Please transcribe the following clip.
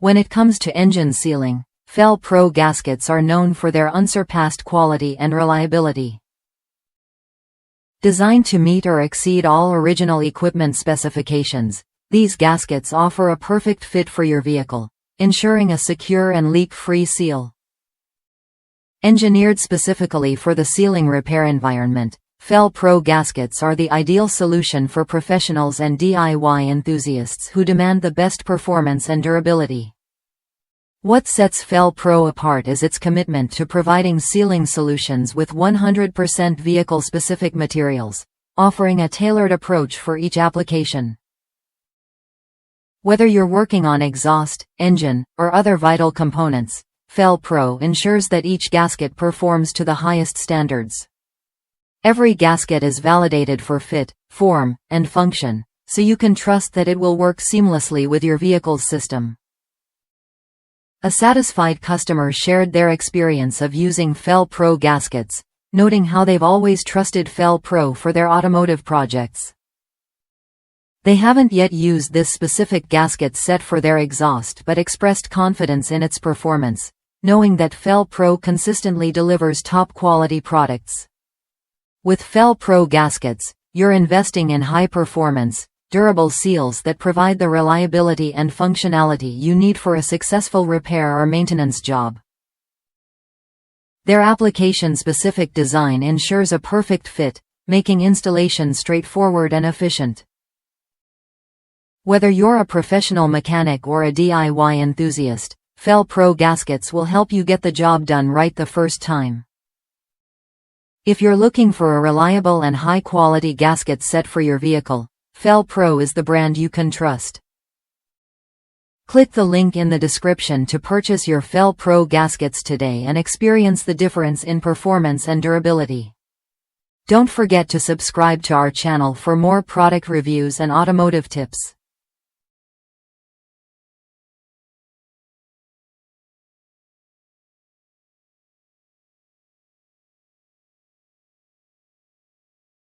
When it comes to engine sealing, FelPro gaskets are known for their unsurpassed quality and reliability. Designed to meet or exceed all original equipment specifications, these gaskets offer a perfect fit for your vehicle, ensuring a secure and leak-free seal. Engineered specifically for the sealing repair environment, FelPro gaskets are the ideal solution for professionals and DIY enthusiasts who demand the best performance and durability. What sets FelPro apart is its commitment to providing sealing solutions with 100% vehicle-specific materials, offering a tailored approach for each application. Whether you're working on exhaust, engine, or other vital components, FelPro ensures that each gasket performs to the highest standards. Every gasket is validated for fit, form, and function, so you can trust that it will work seamlessly with your vehicle's system. A satisfied customer shared their experience of using FelPro gaskets, noting how they've always trusted FelPro for their automotive projects. They haven't yet used this specific gasket set for their exhaust but expressed confidence in its performance, knowing that FelPro consistently delivers top-quality products. With FelPro gaskets, you're investing in high-performance, durable seals that provide the reliability and functionality you need for a successful repair or maintenance job. Their application-specific design ensures a perfect fit, making installation straightforward and efficient. Whether you're a professional mechanic or a DIY enthusiast, FelPro gaskets will help you get the job done right the first time. If you're looking for a reliable and high-quality gasket set for your vehicle, FelPro is the brand you can trust. Click the link in the description to purchase your FelPro gaskets today and experience the difference in performance and durability. Don't forget to subscribe to our channel for more product reviews and automotive tips.